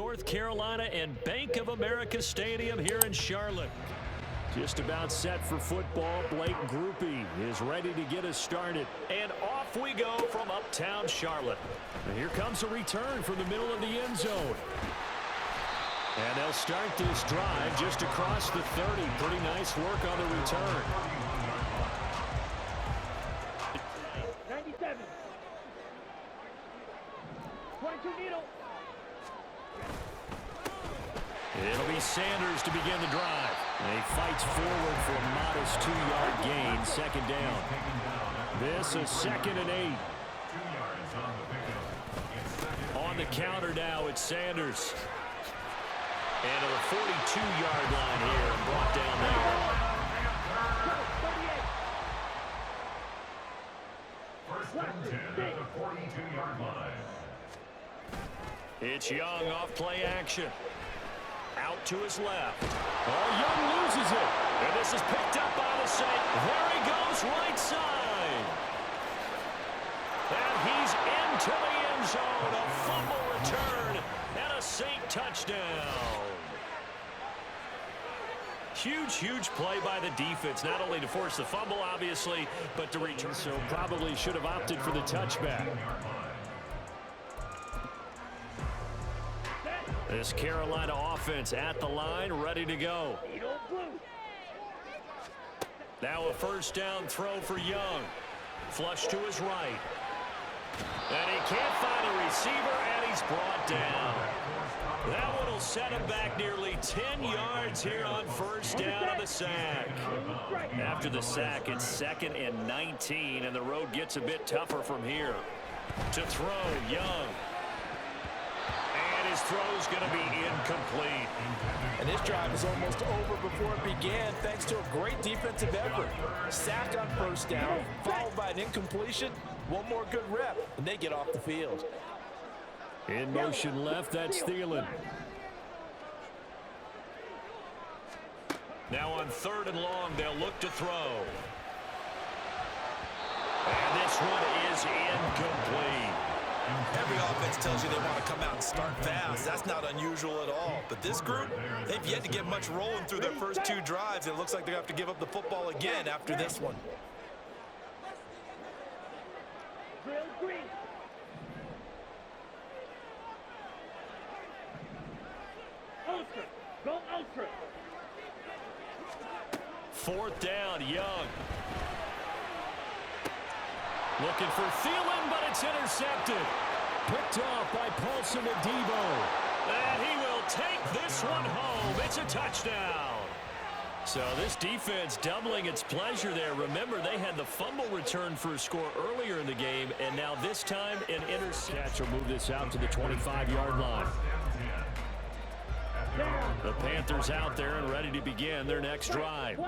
North Carolina and Bank of America Stadium here in Charlotte. Just about set for football. Blake Groupie is ready to get us started. And off we go from uptown Charlotte. And here comes a return from the middle of the end zone. And they'll start this drive just across the 30. Pretty nice work on the return. 97. 22 needle. It'll be Sanders to begin the drive. And he fights forward for a modest 2-yard gain, second down. This is 2nd and 8. On the counter now, it's Sanders. And to the 42-yard line here and brought down there. First and 10 at the 42-yard line. It's Young off play action. Out to his left. Oh, Young loses it. And this is picked up by the Saint. There he goes, right side. And he's into the end zone. A fumble return and a Saint touchdown. Huge play by the defense, not only to force the fumble, obviously, but to return. So probably should have opted for the touchback. This Carolina offense at the line, ready to go. Now a first down throw for Young. Flush to his right. And he can't find a receiver, and he's brought down. That one will set him back nearly 10 yards here on first down on the sack. After the sack, it's 2nd and 19, and the road gets a bit tougher from here. To throw, Young. And his throw's going to be incomplete. And this drive is almost over before it began, thanks to a great defensive effort. Sack on first down, followed by an incompletion. One more good rep, and they get off the field. In motion left, that's Thielen. Now on 3rd and long, they'll look to throw. And this one is incomplete. Every offense tells you they want to come out and start fast. That's not unusual at all. But this group, they've yet to get much rolling through their first 2 drives. It looks like they're going to have to give up the football again after this one. Go ultra. 4th down, Young. Looking for Thielen, but it's intercepted. Picked off by Paulson Adebo. And he will take this one home. It's a touchdown. So this defense doubling its pleasure there. Remember, they had the fumble return for a score earlier in the game, and now this time an interception will move this out to the 25-yard line. The Panthers out there and ready to begin their next drive.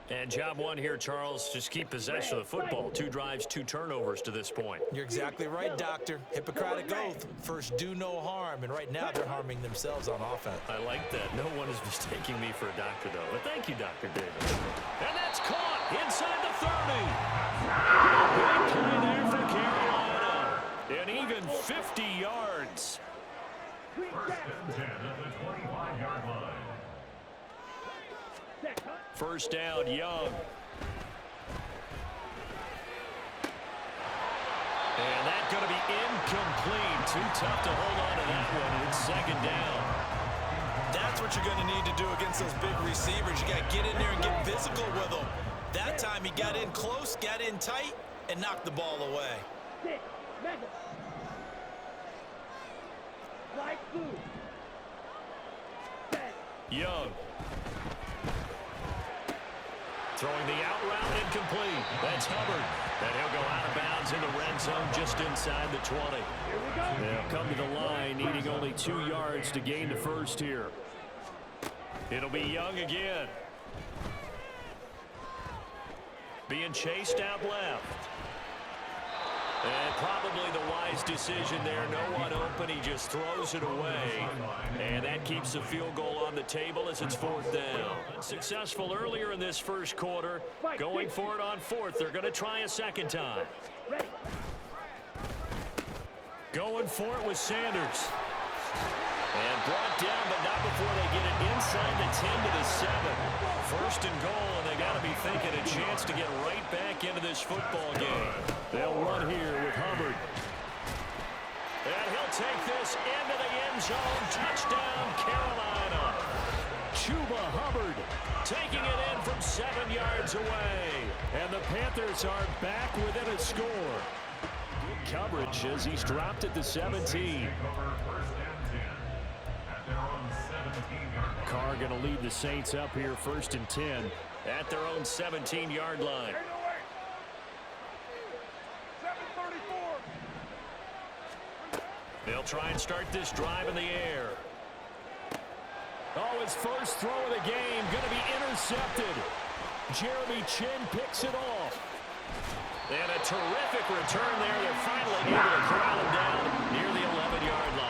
And job one here, Charles, just keep possession of the football. 2 drives, 2 turnovers to this point. You're exactly right, Doctor. Hippocratic oath. First, do no harm. And right now, they're harming themselves on offense. I like that. No one is mistaking me for a doctor, though. But thank you, Dr. Davis. And that's caught inside the 30. Big play there for Carolina. And even 50 yards. First and 10 at the 25-yard line. First down, Young. And that's going to be incomplete. Too tough to hold on to that one. It's 2nd down. That's what you're going to need to do against those big receivers. You got to get in there and get physical with them. That time he got in close, got in tight, and knocked the ball away. Young. Throwing the out route, incomplete. That's Hubbard. And he'll go out of bounds in the red zone just inside the 20. They'll come to the line, needing only 2 yards to gain the first here. It'll be Young again. Being chased out left. And probably the wise decision there. No one open. He just throws it away. And that keeps the field goal on the table as it's 4th down. Successful earlier in this first quarter. Going for it on 4th. They're going to try a second time. Going for it with Sanders. And brought down, but not before they get it inside the 10 to the 7. First and goal, and they got to be thinking a chance to get right back into this football game. They'll run here with Hubbard. And he'll take this into the end zone. Touchdown, Carolina. Chuba Hubbard taking it in from 7 yards away. And the Panthers are back within a score. Good coverage as he's dropped at the 17. Carr going to lead the Saints up here first and 10 at their own 17-yard line. They'll try and start this drive in the air. Oh, his first throw of the game going to be intercepted. Jeremy Chin picks it off. And a terrific return there. They're finally able to corral him down near the 11-yard line.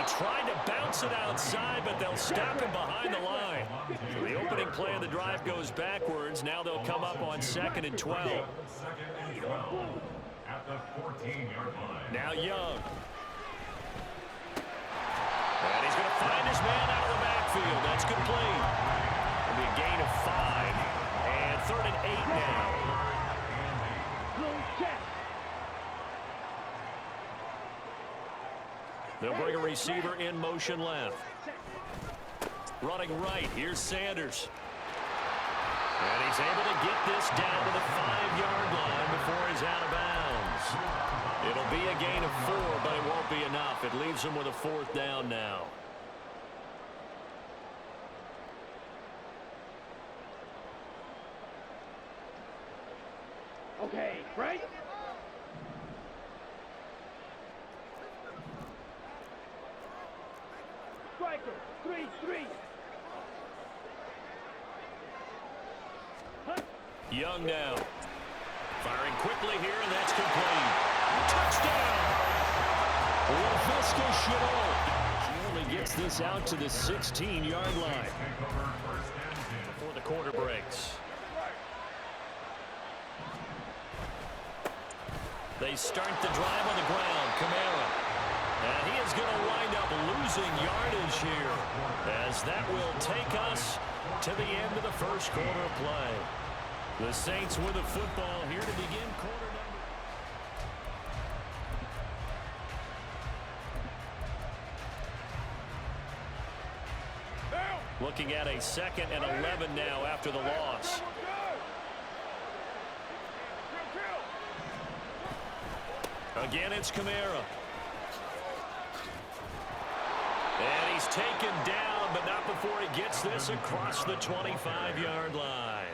Trying to bounce it outside, but they'll stop him behind the line. So the opening play of the drive goes backwards. Now they'll come up on 2nd and 12. At the 14-yard line. Now Young. And he's going to find his man out of the backfield. That's complete. It'll be a gain of 5. And 3rd and 8 now. They'll bring a receiver in motion left. Running right, here's Sanders. And he's able to get this down to the 5-yard line before he's out of bounds. It'll be a gain of 4, but it won't be enough. It leaves him with a 4th down now. Okay, right? Striker, 3-3. Young now. Firing quickly here, and that's complete. Touchdown! LaVisca Chenault. He only gets this out to the 16-yard line before the quarter breaks. They start the drive on the ground. Kamara. And he is going to wind up losing yardage here, as that will take us to the end of the first quarter of play. The Saints with the football here to begin quarter number. Looking at a 2nd and 11 now after the loss. Again, it's Kamara. And he's taken down, but not before he gets this across the 25-yard line.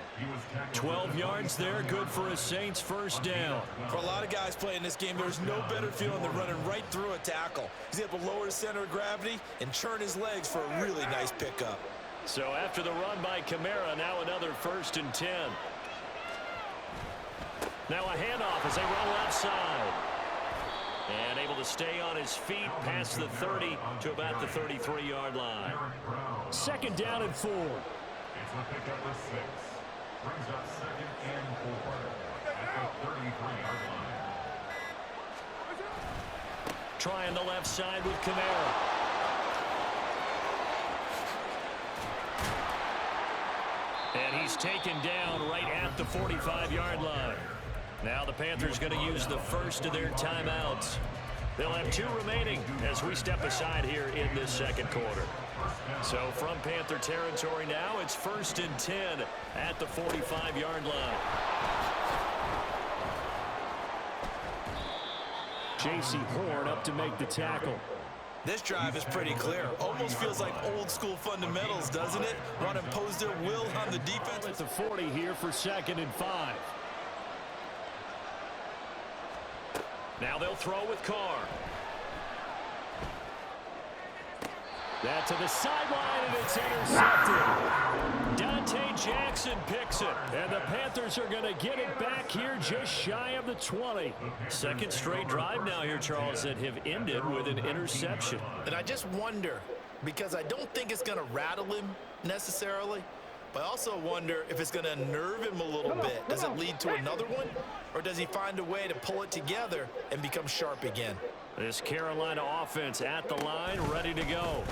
12 yards there, good for a Saints first down. For a lot of guys playing this game, there's no better feeling than running right through a tackle. He's able to lower his center of gravity and churn his legs for a really nice pickup. So after the run by Kamara, now another 1st and 10. Now a handoff as they run left side. And able to stay on his feet past the 30 to about the 33-yard line. 2nd down and 4. It's a pickup of 6. Brings up 2nd and 4 at the 33-yard line. Trying the left side with Kamara. And he's taken down right at the 45-yard line. Now the Panthers going to use the first of their timeouts. They'll have 2 remaining as we step aside here in this second quarter. So from Panther territory now, it's 1st and 10 at the 45-yard line. J.C. Horn up to make the tackle. This drive is pretty clear. Almost feels like old school fundamentals, doesn't it? Want to impose their will on the defense. At the 40 here for 2nd and 5. Now they'll throw with Carr. That to the sideline, and it's intercepted. Dante Jackson picks it, and the Panthers are going to get it back here just shy of the 20. 2nd straight drive now here, Charles, that have ended with an interception. And I just wonder, because I don't think it's going to rattle him necessarily. But I also wonder if it's going to nerve him a little bit. Does it lead to another one? Or does he find a way to pull it together and become sharp again? This Carolina offense at the line, ready to go.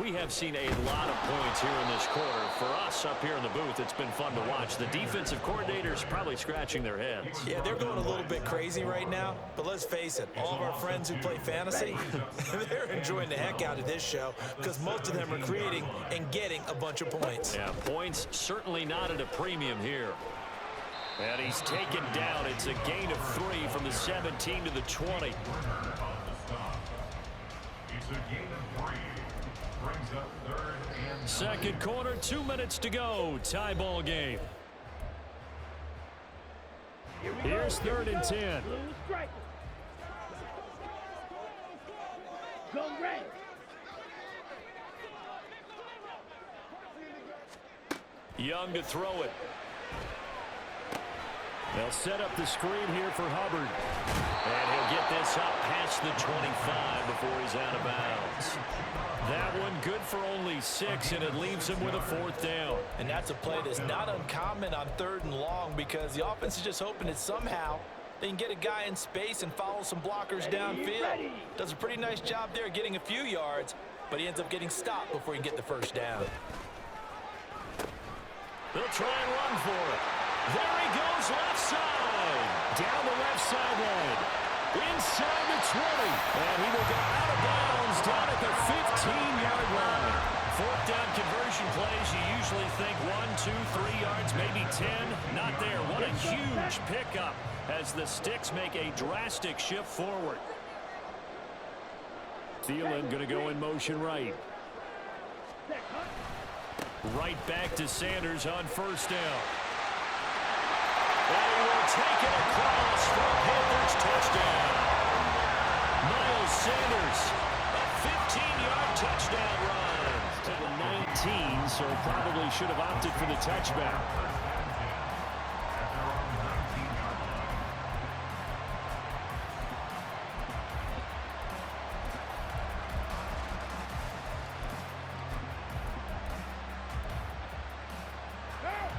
We have seen a lot of points here in this quarter. For us up here in the booth, it's been fun to watch. The defensive coordinators probably scratching their heads. Yeah, they're going a little bit crazy right now. But let's face it, all of our friends who play fantasy, they're enjoying the heck out of this show because most of them are creating and getting a bunch of points. Yeah, points certainly not at a premium here. And he's taken down. It's a gain of 3 from the 17 to the 20. It's a gain of 3. Brings up 3rd and 9. Second quarter, 2 minutes to go. Tie ball game. Here's 3rd and 10. Go red. Young to throw it. They'll set up the screen here for Hubbard. And he'll get this up past the 25 before he's out of bounds. That one good for only 6, and it leaves him with a 4th down. And that's a play that's not uncommon on 3rd and long because the offense is just hoping that somehow they can get a guy in space and follow some blockers downfield. Does a pretty nice job there getting a few yards, but he ends up getting stopped before he can get the 1st down. They'll try and run for it. There he goes, left side. Down the left sideline. Inside the 20. And he will go out of bounds down at the 15-yard line. 4th down conversion plays, you usually think 1, 2, 3 yards, maybe 10. Not there. What a huge pickup as the Sticks make a drastic shift forward. Thielen going to go in motion right. Right back to Sanders on 1st down. And he will take it across for a Panthers touchdown. Miles Sanders, a 15-yard touchdown run to the 19, so probably should have opted for the touchback.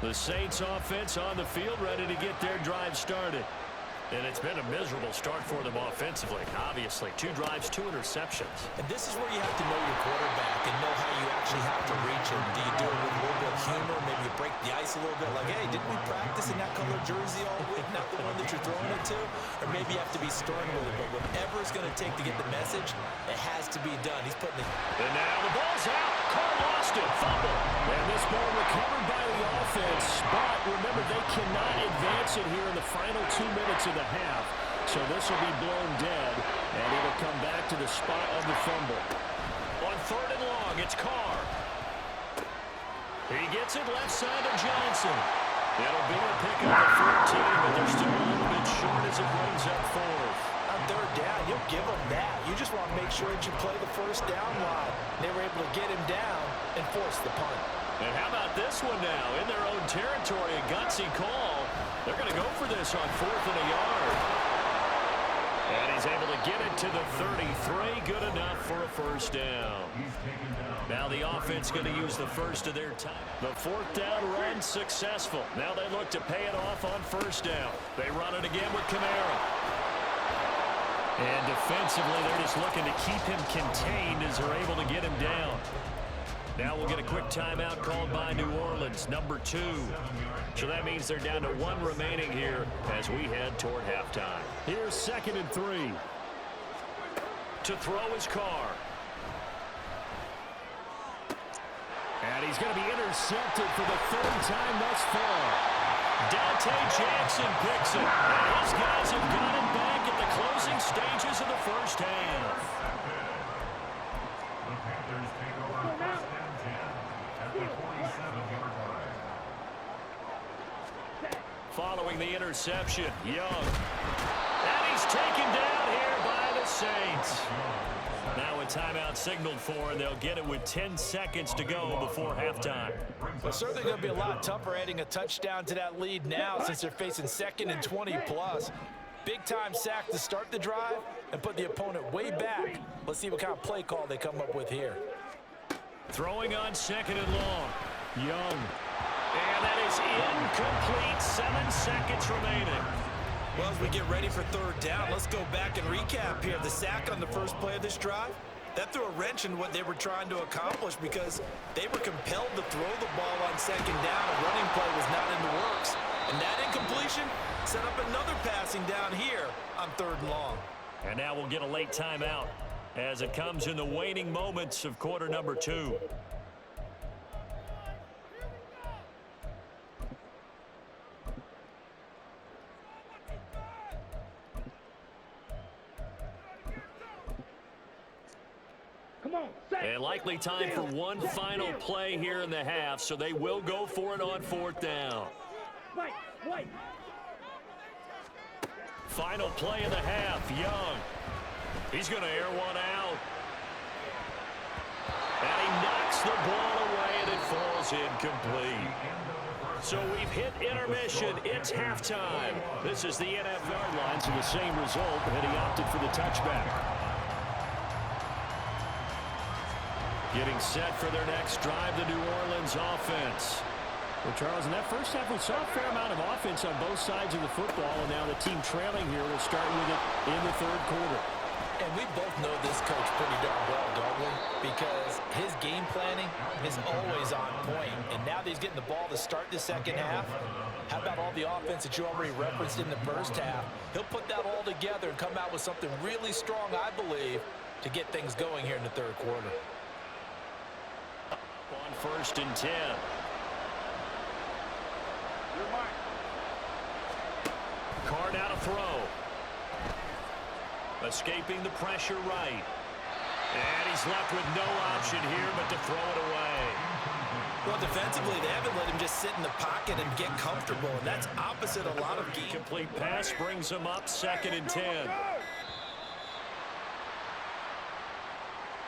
The Saints offense on the field, ready to get their drive started. And it's been a miserable start for them offensively. Obviously, 2 drives, 2 interceptions. And this is where you have to know your quarterback and know how you actually have to reach him. Do you do it with a little bit of humor? Maybe you break the ice a little bit. Like, hey, didn't we practice in that color jersey all week? Not the one that you're throwing it to? Or maybe you have to be stern with it. But whatever it's going to take to get the message, it has to be done. He's putting it. And now the ball's out. Carr lost it. Fumble. And this ball recovered by the offense. But remember, they cannot advance it here in the final 2 minutes of the half. So this will be blown dead, and it'll come back to the spot of the fumble. On 3rd and long, it's Carr. He gets it left side to Johnson. It'll be a pickup of 14, but they're still a little bit short as it brings up 4th. On 3rd down, you'll give them that. You just want to make sure that you play the 1st down line. They were able to get him down and force the punt. And how about this one now? In their own territory, a gutsy call. They're going to go for this on 4th and a yard. And he's able to get it to the 33. Good enough for a 1st down. Now the offense going to use the first of their time. The 4th down run successful. Now they look to pay it off on 1st down. They run it again with Kamara. And defensively, they're just looking to keep him contained as they're able to get him down. Now we'll get a quick timeout called by New Orleans, number 2. So that means they're down to 1 remaining here as we head toward halftime. Here's 2nd and 3. To throw his Carr. And he's going to be intercepted for the 3rd time thus far. Dante Jackson picks it. And his guys have got him back at the closing stages of the 1st half. The Panthers take over 1st and 10 at the 47-yard line. Following the interception, Young. And he's taken down here by the Saints. Now a timeout signaled for, and they'll get it with 10 seconds to go before halftime. Well, certainly going to be a lot tougher adding a touchdown to that lead now since they're facing 2nd and 20+. Big-time sack to start the drive and put the opponent way back. Let's see what kind of play call they come up with here. Throwing on 2nd and long. Young. And that is incomplete. 7 seconds remaining. Well, as we get ready for 3rd down, let's go back and recap here. The sack on the first play of this drive, that threw a wrench in what they were trying to accomplish because they were compelled to throw the ball on 2nd down. A running play was not in the works. And that incompletion set up another passing down here on 3rd and long. And now we'll get a late timeout as it comes in the waning moments of quarter number 2. And likely time for one final play here in the half, so they will go for it on 4th down. Final play of the half, Young. He's going to air one out. And he knocks the ball away, and it falls incomplete. So we've hit intermission. It's halftime. This is the NFL line, so the same result, and he opted for the touchback. Getting set for their next drive, the New Orleans offense. Well, Charles, in that first half, we saw a fair amount of offense on both sides of the football, and now the team trailing here will start with it in the 3rd quarter. And we both know this coach pretty darn well, don't we? Because his game planning is always on point. And now that he's getting the ball to start the 2nd half, how about all the offense that you already referenced in the first half? He'll put that all together and come out with something really strong, I believe, to get things going here in the 3rd quarter. On 1st and 10. Card out a throw. Escaping the pressure right. And he's left with no option here but to throw it away. Well, defensively, they haven't let him just sit in the pocket and get comfortable, and that's opposite a lot of games. Complete pass brings him up 2nd and 10.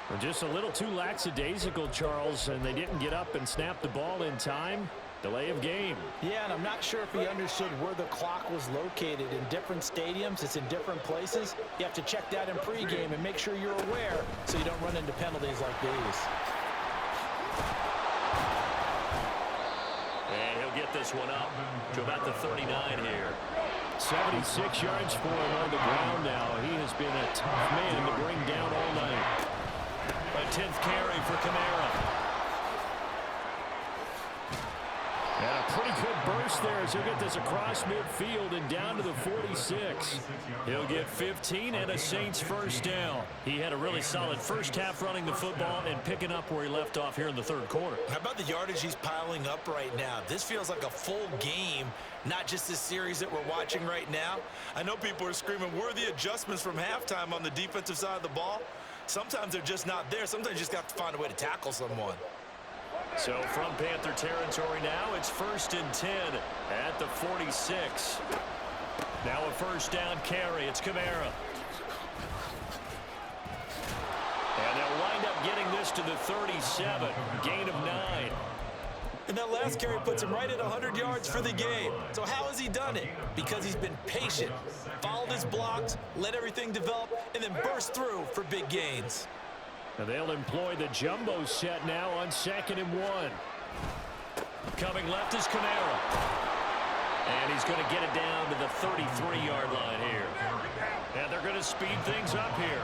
Well, just a little too lackadaisical, Charles, and they didn't get up and snap the ball in time. Delay of game. Yeah, and I'm not sure if he understood where the clock was located. In different stadiums, it's in different places. You have to check that in pregame and make sure you're aware so you don't run into penalties like these. And he'll get this one up to about the 39 here. 76 yards for him on the ground now. He has been a tough man to bring down all night. A 10th carry for Kamara. And a pretty good burst there as he'll get this across midfield and down to the 46. He'll get 15 and a Saints 1st down. He had a really solid first half running the football and picking up where he left off here in the 3rd quarter. How about the yardage he's piling up right now? This feels like a full game, not just this series that we're watching right now. I know people are screaming, where are the adjustments from halftime on the defensive side of the ball? Sometimes they're just not there. Sometimes you just got to find a way to tackle someone. So from Panther territory now, it's 1st and 10 at the 46. Now a 1st down carry. It's Kamara. And they'll wind up getting this to the 37. Gain of 9. And that last carry puts him right at 100 yards for the game. So how has he done it? Because he's been patient, followed his blocks, let everything develop, and then burst through for big gains. And they'll employ the jumbo set now on 2nd and 1. Coming left is Kamara. And he's going to get it down to the 33-yard line here. And they're going to speed things up here.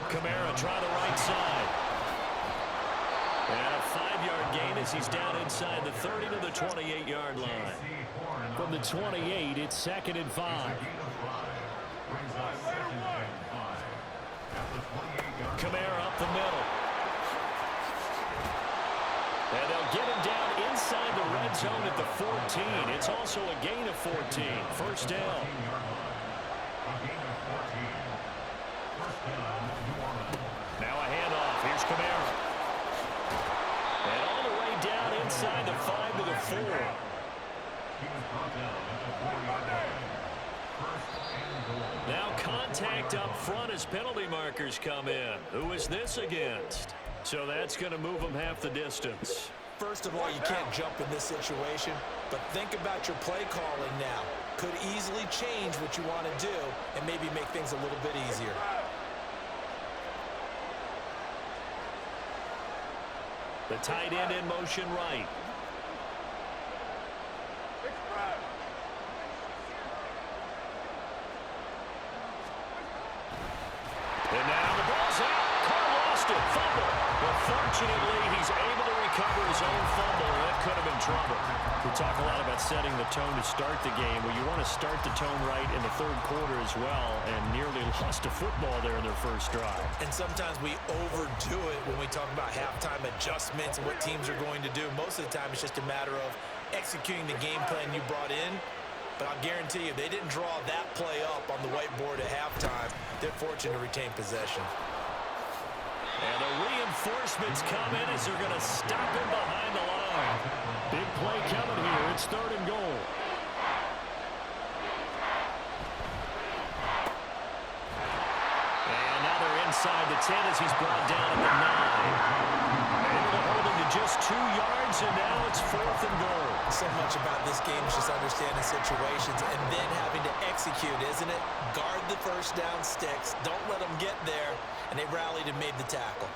Kamara try the right side. And a 5-yard gain as he's down inside the 30 to the 28-yard line. From the 28, it's 2nd and 5. Kamara up the middle. And they'll get him down inside the red zone at the 14. It's also a gain of 14. 1st down. Now a handoff. Here's Kamara. And all the way down inside the 5 to the 4. Now contact up front as penalty markers come in. Who is this against? So that's going to move them half the distance. First of all, you can't jump in this situation, but think about your play calling now. Could easily change what you want to do and maybe make things a little bit easier. The tight end in motion right. And now the ball's out. Carr lost it. Fumble. But fortunately, he's able to recover his own fumble. That could have been trouble. We talk a lot about setting the tone to start the game. Well, you want to start the tone right in the third quarter as well, and nearly lost a football there in their first drive. And sometimes we overdo it when we talk about halftime adjustments and what teams are going to do. Most of the time, it's just a matter of executing the game plan you brought in. But I'll guarantee you, they didn't draw that play up on the whiteboard at halftime. They're fortunate to retain possession. And the reinforcements come in as they're going to stop him behind the line. Big play coming here. It's 3rd and goal. And now they're inside the 10 as he's brought down at the 9. Able to hold him to just 2 yards, and now it's 4th and goal. So much about this game is just understanding situations and then having to execute, isn't it? Guard the first down sticks. Don't let them get there. And they rallied and made the tackle.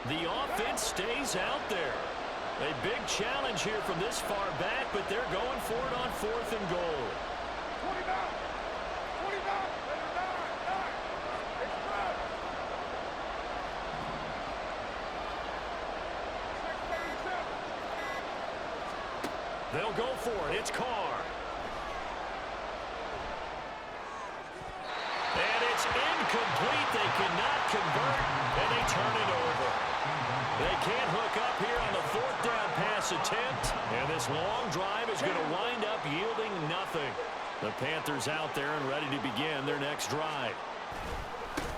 The offense stays out there. A big challenge here from this far back, but they're going for it on 4th and goal. 29. 29. They'll go for it. It's Carr. And it's incomplete. They cannot convert, and they turn it over. They can't hook up here on the 4th down pass attempt, and this long drive is going to wind up yielding nothing. The Panthers out there and ready to begin their next drive.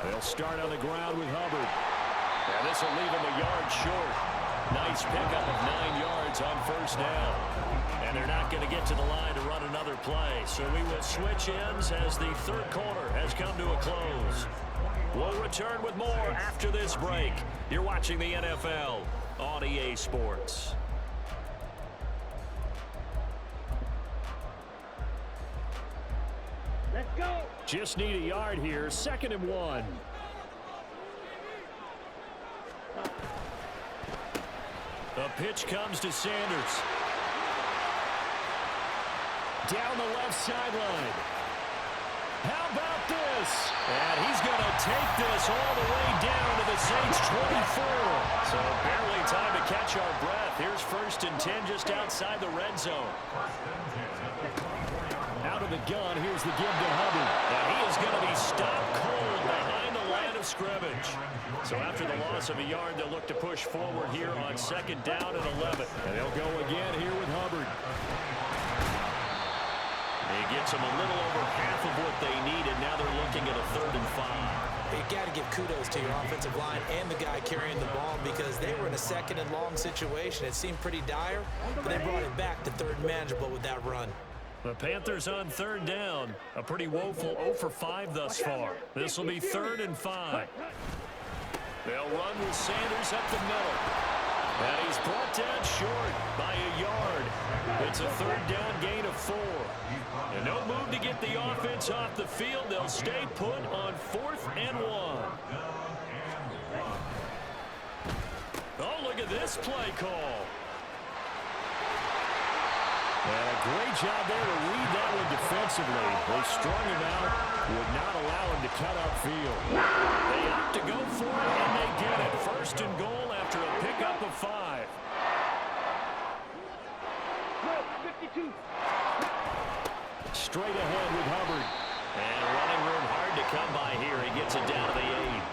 They'll start on the ground with Hubbard. And this will leave him a yard short. Nice pickup of 9 yards on 1st down. And they're not going to get to the line to run another play. So we will switch ends as the 3rd quarter has come to a close. We'll return with more after this break. You're watching the NFL on EA Sports. Let's go. Just need a yard here. 2nd and 1. The pitch comes to Sanders. Down the left sideline. How about this? And he's going to take this all the way down to the Saints' 24. So barely time to catch our breath. Here's 1st and 10 just outside the red zone. Out of the gun, here's the give to Hubbard. And he is going to be stopped cold behind the line of scrimmage. So after the loss of a yard, they'll look to push forward here on 2nd down and 11. And they'll go again here with Hubbard. He gets them a little over half of what they needed. Now they're looking at a 3rd and 5. You got to give kudos to your offensive line and the guy carrying the ball because they were in a 2nd and long situation. It seemed pretty dire, but they brought it back to 3rd and manageable with that run. The Panthers on 3rd down. A pretty woeful 0 for 5 thus far. This will be 3rd and 5. They'll run with Sanders up the middle. And he's brought down short by a yard. It's a 3rd down gain of 4. And no move to get the offense off the field. They'll stay put on 4th and 1. Oh, look at this play call. And a great job there to read that one defensively. They strung him out, would not allow him to cut upfield. They opt to go for it, and they get it. 1st and goal after a pickup of 5. 52. Straight ahead with Hubbard. And running room hard to come by here. He gets it down to the 8.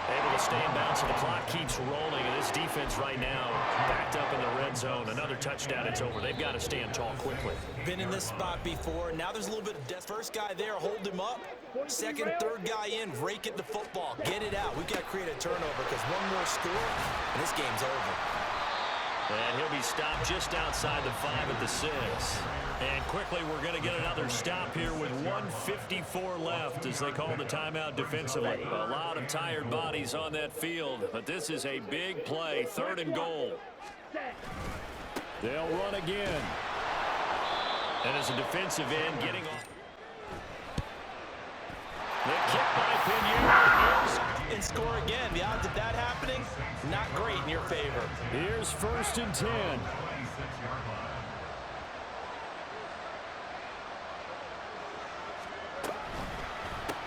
Able to stay in bounds, and the clock keeps rolling. And this defense right now backed up in the red zone. Another touchdown, it's over. They've got to stand tall quickly. Been in this spot before. Now there's a little bit of depth. First guy there, hold him up. 2nd, 3rd guy in, rake at the football. Get it out. We've got to create a turnover because one more score, and this game's over. And he'll be stopped just outside the 5 at the 6. And quickly, we're going to get another stop here with 1:54 left as they call the timeout defensively. A lot of tired bodies on that field, but this is a big play. 3rd and goal. They'll run again. And as a defensive end, getting off. The kick by Pinheiro is and score again. The odds of that happening, not great in your favor. Here's 1st and 10.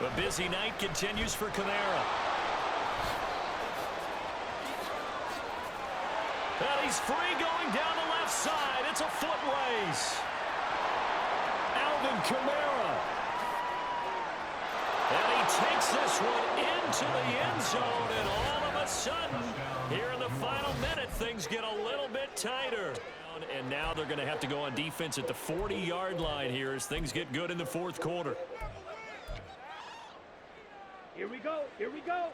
The busy night continues for Kamara. And he's free going down the left side. It's a foot race. Alvin Kamara. And he takes this one into the end zone. And all of a sudden, here in the final minute, things get a little bit tighter. And now they're going to have to go on defense at the 40-yard line here as things get good in the 4th quarter. Here we go. Here we go.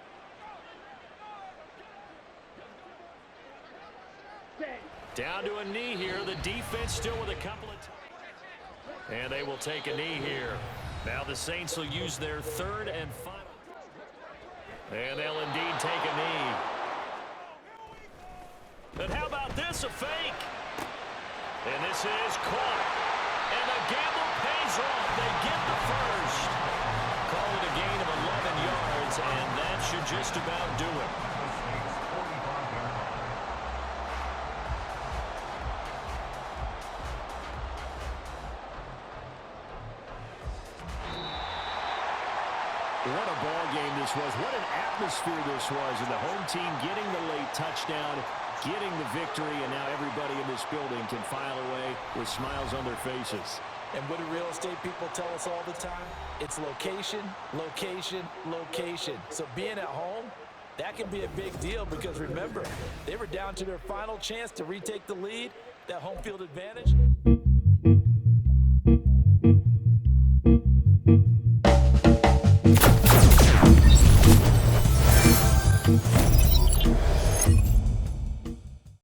Down to a knee here. The defense still with a couple of and they will take a knee here. Now the Saints will use their 3rd and final. And they'll indeed take a knee. And how about this? A fake. And this is caught. And the gamble pays off. They get the first. Call it a gain of 11 yards, and that should just about do it. What a ball game this was. What an atmosphere this was. And the home team getting the late touchdown, getting the victory, and now everybody in this building can file away with smiles on their faces. And what do real estate people tell us all the time? It's location, location, location. So being at home, that can be a big deal because remember, they were down to their final chance to retake the lead, that home field advantage.